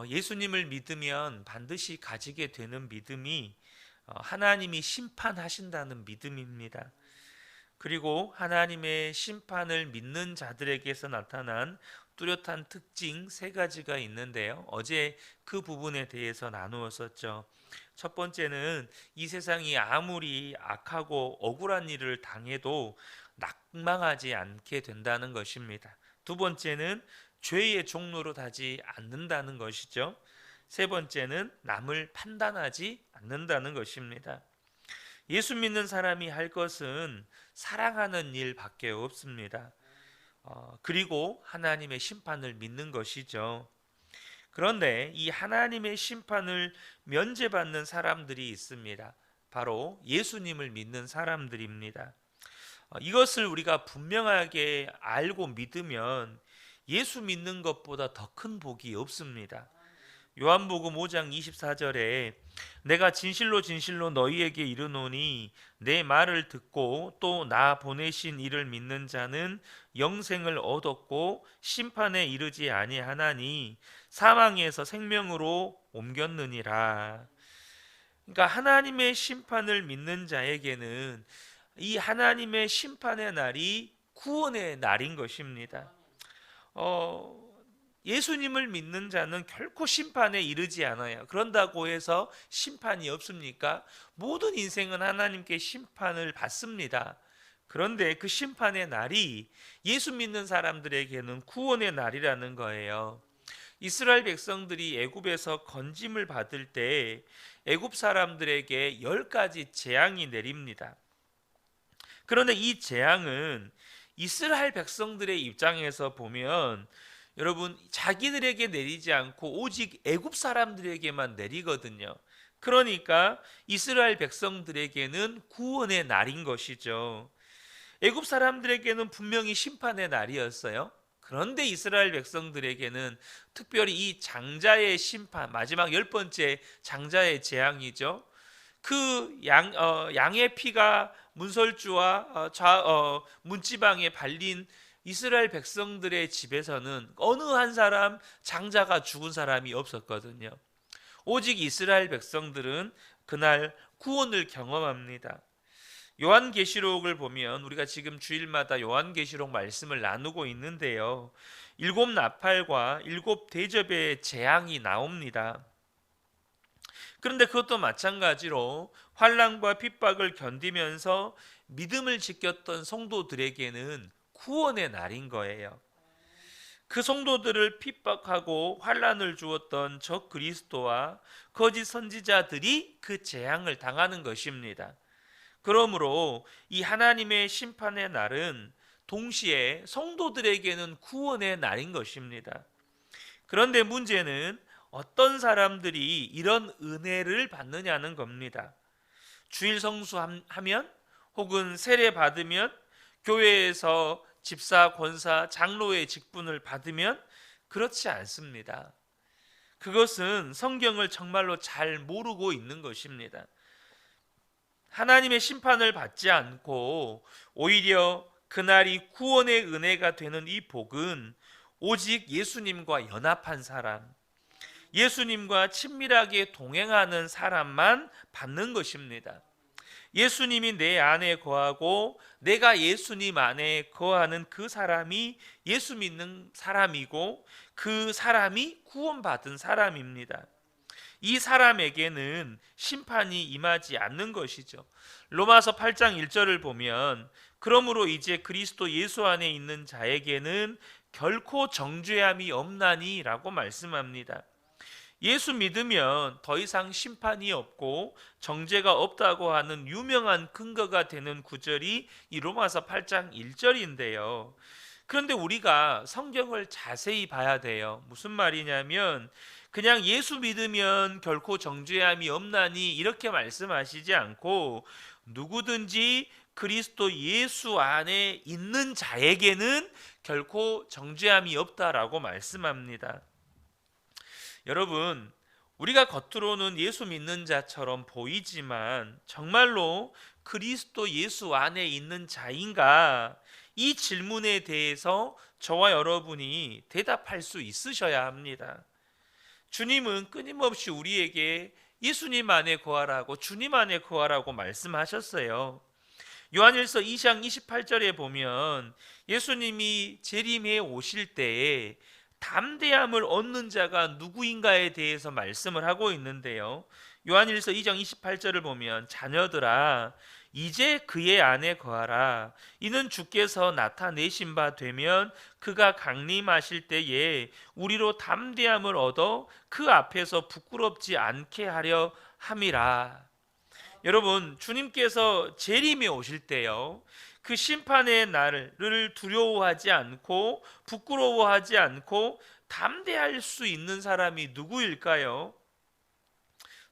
예수님을 믿으면 반드시 가지게 되는 믿음이 하나님이 심판하신다는 믿음입니다. 그리고 하나님의 심판을 믿는 자들에게서 나타난 뚜렷한 특징 세 가지가 있는데요. 어제 그 부분에 대해서 나누었었죠. 첫 번째는 이 세상이 아무리 악하고 억울한 일을 당해도 낙망하지 않게 된다는 것입니다. 두 번째는 죄의 종로로 가지 않는다는 것이죠. 세 번째는 남을 판단하지 않는다는 것입니다. 예수 믿는 사람이 할 것은 사랑하는 일밖에 없습니다. 그리고 하나님의 심판을 믿는 것이죠. 그런데 이 하나님의 심판을 면제받는 사람들이 있습니다. 바로 예수님을 믿는 사람들입니다. 이것을 우리가 분명하게 알고 믿으면 예수 믿는 것보다 더 큰 복이 없습니다. 요한복음 5장 24절에 내가 진실로 진실로 너희에게 이르노니 내 말을 듣고 또 나 보내신 이를 믿는 자는 영생을 얻었고 심판에 이르지 아니하나니 사망에서 생명으로 옮겼느니라. 그러니까 하나님의 심판을 믿는 자에게는 이 하나님의 심판의 날이 구원의 날인 것입니다. 예수님을 믿는 자는 결코 심판에 이르지 않아요. 그런다고 해서 심판이 없습니까? 모든 인생은 하나님께 심판을 받습니다. 그런데 그 심판의 날이 예수 믿는 사람들에게는 구원의 날이라는 거예요. 이스라엘 백성들이 애굽에서 건짐을 받을 때 애굽 사람들에게 10가지 재앙이 내립니다. 그런데 이 재앙은 이스라엘 백성들의 입장에서 보면 여러분 자기들에게 내리지 않고 오직 애굽 사람들에게만 내리거든요. 그러니까 이스라엘 백성들에게는 구원의 날인 것이죠. 애굽 사람들에게는 분명히 심판의 날이었어요. 그런데 이스라엘 백성들에게는 특별히 이 장자의 심판, 마지막 10번째 장자의 재앙이죠. 그 양의 피가 문설주와 문지방에 발린 이스라엘 백성들의 집에서는 어느 한 사람 장자가 죽은 사람이 없었거든요. 오직 이스라엘 백성들은 그날 구원을 경험합니다. 요한계시록을 보면 우리가 지금 주일마다 요한계시록 말씀을 나누고 있는데요. 7 나팔과 7 대접의 재앙이 나옵니다. 그런데 그것도 마찬가지로 환난과 핍박을 견디면서 믿음을 지켰던 성도들에게는 구원의 날인 거예요. 그 성도들을 핍박하고 환난을 주었던 적 그리스도와 거짓 선지자들이 그 재앙을 당하는 것입니다. 그러므로 이 하나님의 심판의 날은 동시에 성도들에게는 구원의 날인 것입니다. 그런데 문제는 어떤 사람들이 이런 은혜를 받느냐는 겁니다. 주일 성수하면 혹은 세례 받으면 교회에서 집사, 권사, 장로의 직분을 받으면 그렇지 않습니다. 그것은 성경을 정말로 잘 모르고 있는 것입니다. 하나님의 심판을 받지 않고 오히려 그날이 구원의 은혜가 되는 이 복은 오직 예수님과 연합한 사람, 예수님과 친밀하게 동행하는 사람만 받는 것입니다. 예수님이 내 안에 거하고 내가 예수님 안에 거하는 그 사람이 예수 믿는 사람이고 그 사람이 구원받은 사람입니다. 이 사람에게는 심판이 임하지 않는 것이죠. 로마서 8장 1절을 보면 그러므로 이제 그리스도 예수 안에 있는 자에게는 결코 정죄함이 없나니 라고 말씀합니다. 예수 믿으면 더 이상 심판이 없고 정죄가 없다고 하는 유명한 근거가 되는 구절이 이 로마서 8장 1절인데요. 그런데 우리가 성경을 자세히 봐야 돼요. 무슨 말이냐면 그냥 예수 믿으면 결코 정죄함이 없나니 이렇게 말씀하시지 않고 누구든지 그리스도 예수 안에 있는 자에게는 결코 정죄함이 없다라고 말씀합니다. 여러분, 우리가 겉으로는 예수 믿는 자처럼 보이지만 정말로 그리스도 예수 안에 있는 자인가? 이 질문에 대해서 저와 여러분이 대답할 수 있으셔야 합니다. 주님은 끊임없이 우리에게 예수님 안에 거하라고, 주님 안에 거하라고 말씀하셨어요. 요한일서 2장 28절에 보면 예수님이 재림에 오실 때에 담대함을 얻는 자가 누구인가에 대해서 말씀을 하고 있는데요. 요한일서 2장 28절을 보면 자녀들아 이제 그의 안에 거하라. 이는 주께서 나타내신 바 되면 그가 강림하실 때에 우리로 담대함을 얻어 그 앞에서 부끄럽지 않게 하려 함이라. 여러분, 주님께서 재림에 오실 때요, 그 심판의 날을 두려워하지 않고 부끄러워하지 않고 담대할 수 있는 사람이 누구일까요?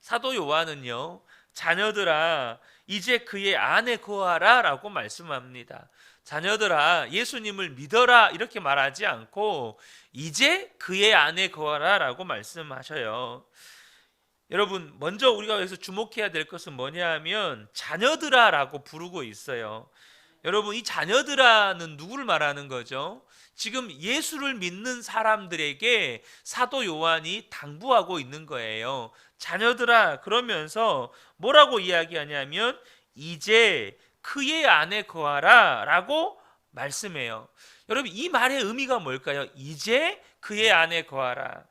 사도 요한은요, 자녀들아 이제 그의 안에 거하라 라고 말씀합니다. 자녀들아 예수님을 믿어라 이렇게 말하지 않고 이제 그의 안에 거하라 라고 말씀하셔요. 여러분, 먼저 우리가 여기서 주목해야 될 것은 뭐냐 하면 자녀들아 라고 부르고 있어요. 여러분, 이 자녀들아는 누구를 말하는 거죠? 지금 예수를 믿는 사람들에게 사도 요한이 당부하고 있는 거예요. 자녀들아 그러면서 뭐라고 이야기하냐면 이제 그의 안에 거하라 라고 말씀해요. 여러분, 이 말의 의미가 뭘까요? 이제 그의 안에 거하라.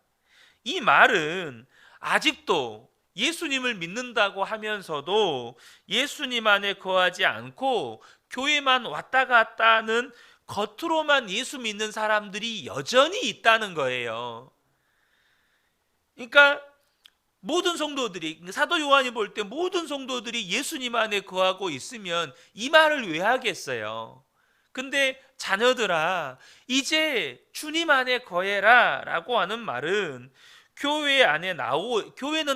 이 말은 아직도 예수님을 믿는다고 하면서도 예수님 안에 거하지 않고 교회만 왔다 갔다 하는 겉으로만 예수 믿는 사람들이 여전히 있다는 거예요. 그러니까 모든 성도들이, 사도 요한이 볼 때 모든 성도들이 예수님 안에 거하고 있으면 이 말을 왜 하겠어요? 근데 자녀들아 이제 주님 안에 거해라 라고 하는 말은 교회는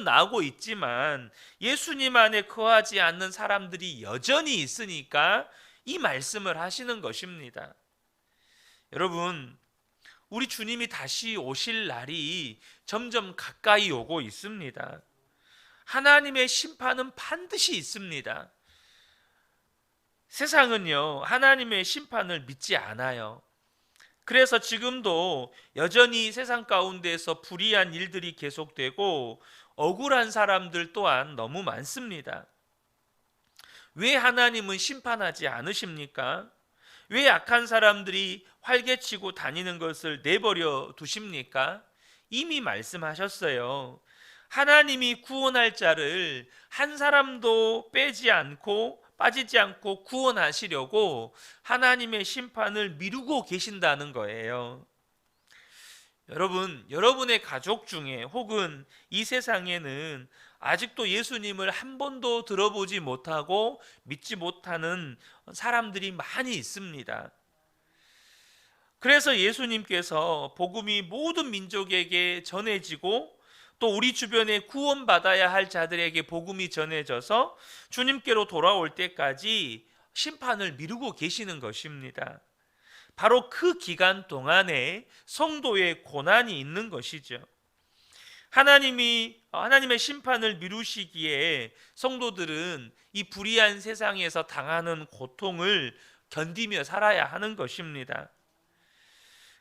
나오고 있지만 예수님 안에 거하지 않는 사람들이 여전히 있으니까 이 말씀을 하시는 것입니다. 여러분, 우리 주님이 다시 오실 날이 점점 가까이 오고 있습니다. 하나님의 심판은 반드시 있습니다. 세상은요, 하나님의 심판을 믿지 않아요. 그래서 지금도 여전히 세상 가운데서 불의한 일들이 계속되고 억울한 사람들 또한 너무 많습니다. 왜 하나님은 심판하지 않으십니까? 왜 악한 사람들이 활개치고 다니는 것을 내버려 두십니까? 이미 말씀하셨어요. 하나님이 구원할 자를 한 사람도 빠지지 않고 구원하시려고 하나님의 심판을 미루고 계신다는 거예요. 여러분, 여러분의 가족 중에 혹은 이 세상에는 아직도 예수님을 한 번도 들어보지 못하고 믿지 못하는 사람들이 많이 있습니다. 그래서 예수님께서 복음이 모든 민족에게 전해지고 또 우리 주변에 구원받아야 할 자들에게 복음이 전해져서 주님께로 돌아올 때까지 심판을 미루고 계시는 것입니다. 바로 그 기간 동안에 성도의 고난이 있는 것이죠. 하나님의 심판을 미루시기에 성도들은 이 불의한 세상에서 당하는 고통을 견디며 살아야 하는 것입니다.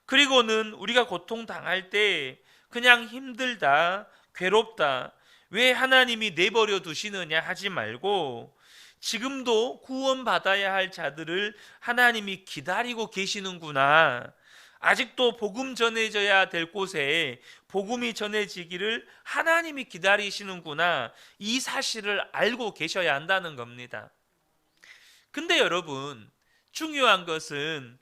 그리고는 우리가 고통 당할 때 그냥 힘들다, 괴롭다, 왜 하나님이 내버려 두시느냐 하지 말고 지금도 구원받아야 할 자들을 하나님이 기다리고 계시는구나. 아직도 복음 전해져야 될 곳에 복음이 전해지기를 하나님이 기다리시는구나. 이 사실을 알고 계셔야 한다는 겁니다. 근데 여러분, 중요한 것은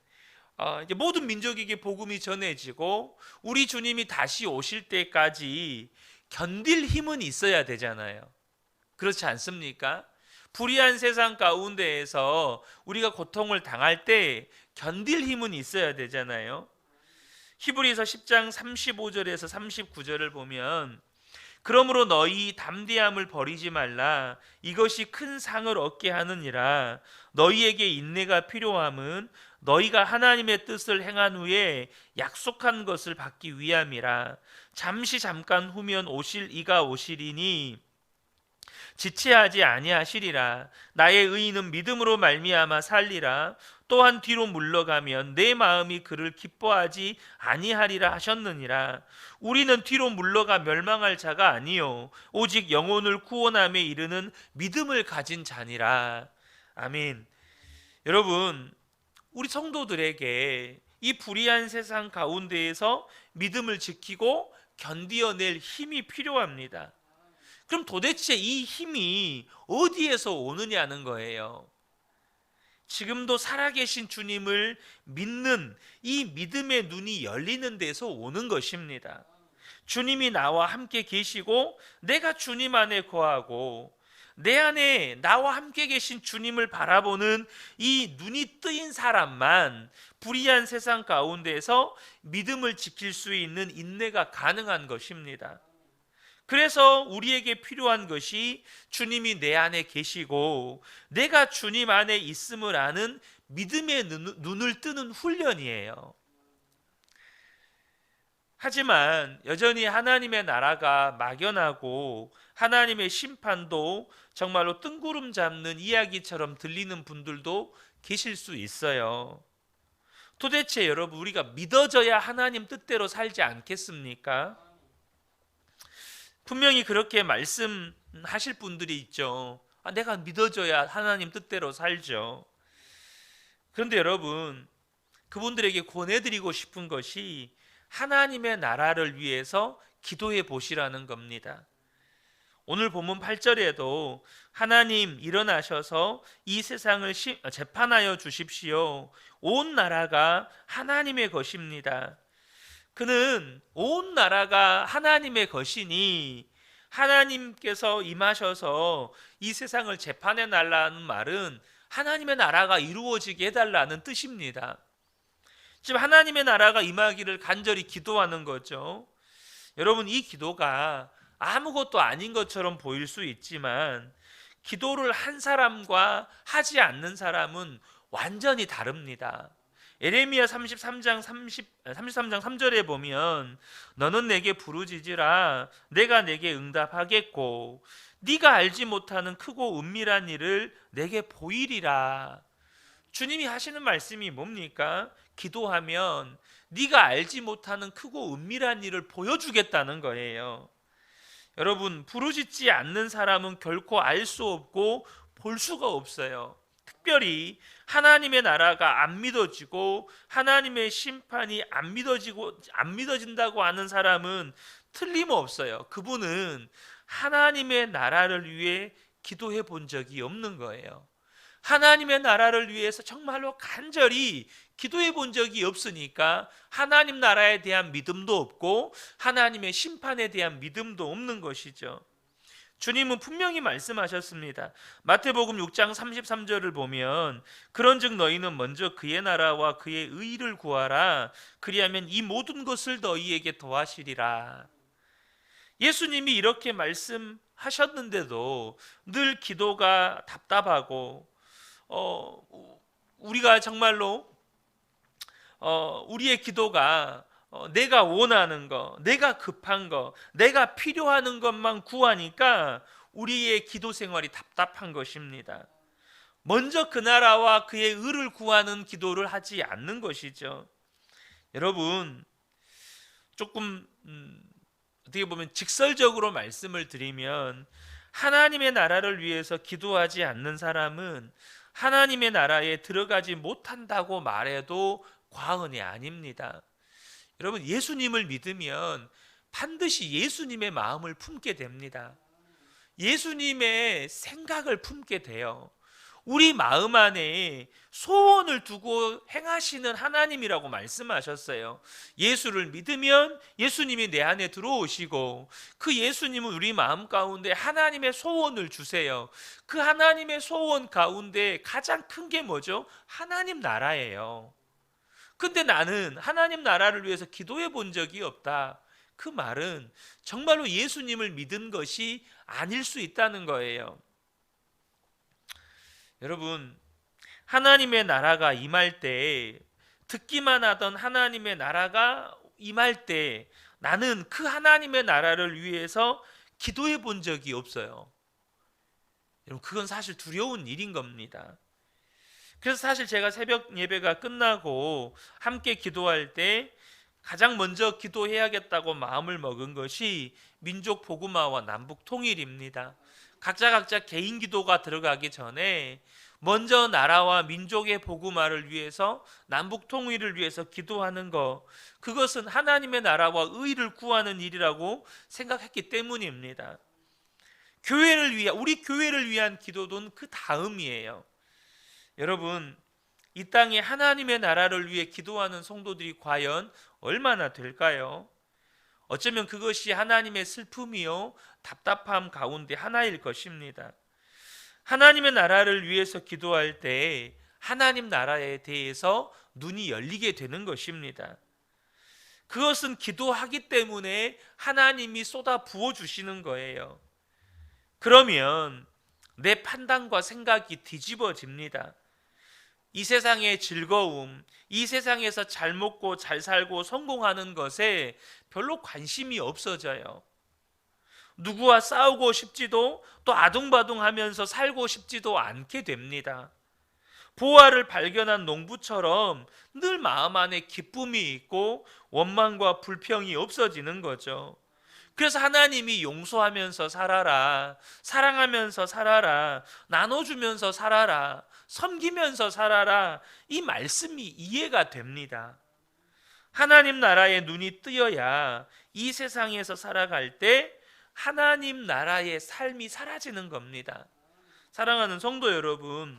이제 모든 민족에게 복음이 전해지고 우리 주님이 다시 오실 때까지 견딜 힘은 있어야 되잖아요. 그렇지 않습니까? 불의한 세상 가운데에서 우리가 고통을 당할 때 견딜 힘은 있어야 되잖아요. 히브리서 10장 35절에서 39절을 보면 그러므로 너희 담대함을 버리지 말라. 이것이 큰 상을 얻게 하느니라. 너희에게 인내가 필요함은 너희가 하나님의 뜻을 행한 후에 약속한 것을 받기 위함이라. 잠깐 후면 오실 이가 오시리니 지체하지 아니하시리라. 나의 의인은 믿음으로 말미암아 살리라. 또한 뒤로 물러가면 내 마음이 그를 기뻐하지 아니하리라 하셨느니라. 우리는 뒤로 물러가 멸망할 자가 아니요 오직 영혼을 구원함에 이르는 믿음을 가진 자니라. 아멘. 여러분, 우리 성도들에게 이 불의한 세상 가운데에서 믿음을 지키고 견디어낼 힘이 필요합니다. 그럼 도대체 이 힘이 어디에서 오느냐는 거예요. 지금도 살아계신 주님을 믿는 이 믿음의 눈이 열리는 데서 오는 것입니다. 주님이 나와 함께 계시고 내가 주님 안에 거하고 내 안에 나와 함께 계신 주님을 바라보는 이 눈이 뜨인 사람만 불의한 세상 가운데서 믿음을 지킬 수 있는 인내가 가능한 것입니다. 그래서 우리에게 필요한 것이 주님이 내 안에 계시고 내가 주님 안에 있음을 아는 믿음의 눈을 뜨는 훈련이에요. 하지만 여전히 하나님의 나라가 막연하고 하나님의 심판도 정말로 뜬구름 잡는 이야기처럼 들리는 분들도 계실 수 있어요. 도대체 여러분, 우리가 믿어져야 하나님 뜻대로 살지 않겠습니까? 분명히 그렇게 말씀하실 분들이 있죠. 내가 믿어져야 하나님 뜻대로 살죠. 그런데 여러분, 그분들에게 권해드리고 싶은 것이 하나님의 나라를 위해서 기도해 보시라는 겁니다. 오늘 본문 8절에도 하나님 일어나셔서 이 세상을 재판하여 주십시오. 온 나라가 하나님의 것입니다. 그는 온 나라가 하나님의 것이니 하나님께서 임하셔서 이 세상을 재판해 달라는 말은 하나님의 나라가 이루어지게 해달라는 뜻입니다. 지금 하나님의 나라가 임하기를 간절히 기도하는 거죠. 여러분, 이 기도가 아무것도 아닌 것처럼 보일 수 있지만 기도를 한 사람과 하지 않는 사람은 완전히 다릅니다. 예레미야 33장 3절에 보면 너는 내게 부르짖으라 내가 내게 응답하겠고 네가 알지 못하는 크고 은밀한 일을 내게 보이리라. 주님이 하시는 말씀이 뭡니까? 기도하면 네가 알지 못하는 크고 은밀한 일을 보여주겠다는 거예요. 여러분, 부르짖지 않는 사람은 결코 알 수 없고 볼 수가 없어요. 특별히 하나님의 나라가 안 믿어지고 하나님의 심판이 안 믿어진다고 하는 사람은 틀림없어요. 그분은 하나님의 나라를 위해 기도해 본 적이 없는 거예요. 하나님의 나라를 위해서 정말로 간절히 기도해 본 적이 없으니까 하나님 나라에 대한 믿음도 없고 하나님의 심판에 대한 믿음도 없는 것이죠. 주님은 분명히 말씀하셨습니다. 마태복음 6장 33절을 보면 그런즉 너희는 먼저 그의 나라와 그의 의를 구하라. 그리하면 이 모든 것을 너희에게 더하시리라. 예수님이 이렇게 말씀하셨는데도 늘 기도가 답답하고 우리가 정말로 우리의 기도가 내가 원하는 거, 내가 급한 거, 내가 필요하는 것만 구하니까 우리의 기도 생활이 답답한 것입니다. 먼저 그 나라와 그의 의를 구하는 기도를 하지 않는 것이죠. 여러분, 조금 어떻게 보면 직설적으로 말씀을 드리면 하나님의 나라를 위해서 기도하지 않는 사람은 하나님의 나라에 들어가지 못한다고 말해도 과언이 아닙니다. 여러분, 예수님을 믿으면 반드시 예수님의 마음을 품게 됩니다. 예수님의 생각을 품게 돼요. 우리 마음 안에 소원을 두고 행하시는 하나님이라고 말씀하셨어요. 예수를 믿으면 예수님이 내 안에 들어오시고 그 예수님은 우리 마음 가운데 하나님의 소원을 주세요. 그 하나님의 소원 가운데 가장 큰 게 뭐죠? 하나님 나라예요. 근데 나는 하나님 나라를 위해서 기도해 본 적이 없다. 그 말은 정말로 예수님을 믿은 것이 아닐 수 있다는 거예요. 여러분, 하나님의 나라가 임할 때, 듣기만 하던 하나님의 나라가 임할 때 나는 그 하나님의 나라를 위해서 기도해 본 적이 없어요. 여러분, 그건 사실 두려운 일인 겁니다. 그래서 사실 제가 새벽 예배가 끝나고 함께 기도할 때 가장 먼저 기도해야겠다고 마음을 먹은 것이 민족 복음화와 남북 통일입니다. 각자 개인 기도가 들어가기 전에 먼저 나라와 민족의 복음화를 위해서, 남북 통일을 위해서 기도하는 것, 그것은 하나님의 나라와 의를 구하는 일이라고 생각했기 때문입니다. 우리 교회를 위한 기도는 그 다음이에요. 여러분, 이 땅에 하나님의 나라를 위해 기도하는 성도들이 과연 얼마나 될까요? 어쩌면 그것이 하나님의 슬픔이요 답답함 가운데 하나일 것입니다. 하나님의 나라를 위해서 기도할 때 하나님 나라에 대해서 눈이 열리게 되는 것입니다. 그것은 기도하기 때문에 하나님이 쏟아 부어 주시는 거예요. 그러면 내 판단과 생각이 뒤집어집니다. 이 세상의 즐거움, 이 세상에서 잘 먹고 잘 살고 성공하는 것에 별로 관심이 없어져요. 누구와 싸우고 싶지도, 또 아둥바둥하면서 살고 싶지도 않게 됩니다. 보화를 발견한 농부처럼 늘 마음 안에 기쁨이 있고 원망과 불평이 없어지는 거죠. 그래서 하나님이 용서하면서 살아라, 사랑하면서 살아라, 나눠주면서 살아라, 섬기면서 살아라, 이 말씀이 이해가 됩니다. 하나님 나라의 눈이 뜨여야 이 세상에서 살아갈 때 하나님 나라의 삶이 사라지는 겁니다. 사랑하는 성도 여러분,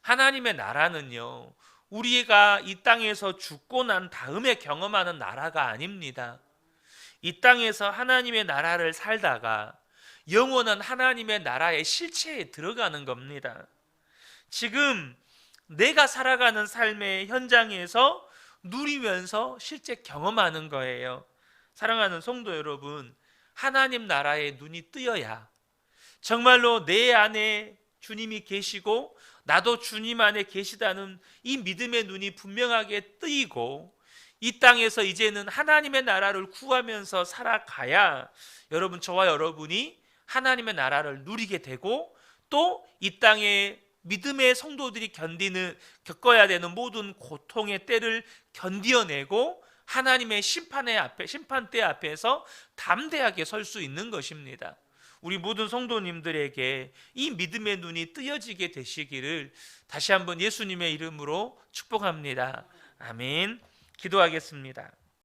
하나님의 나라는요, 우리가 이 땅에서 죽고 난 다음에 경험하는 나라가 아닙니다. 이 땅에서 하나님의 나라를 살다가 영원한 하나님의 나라의 실체에 들어가는 겁니다. 지금 내가 살아가는 삶의 현장에서 누리면서 실제 경험하는 거예요. 사랑하는 성도 여러분, 하나님 나라의 눈이 뜨여야 정말로 내 안에 주님이 계시고 나도 주님 안에 계시다는 이 믿음의 눈이 분명하게 뜨이고 이 땅에서 이제는 하나님의 나라를 구하면서 살아가야 여러분, 저와 여러분이 하나님의 나라를 누리게 되고 또 이 땅에 믿음의 성도들이 겪어야 되는 모든 고통의 때를 견디어내고 하나님의 심판대 앞에서 담대하게 설 수 있는 것입니다. 우리 모든 성도님들에게 이 믿음의 눈이 뜨여지게 되시기를 다시 한번 예수님의 이름으로 축복합니다. 아멘. 기도하겠습니다.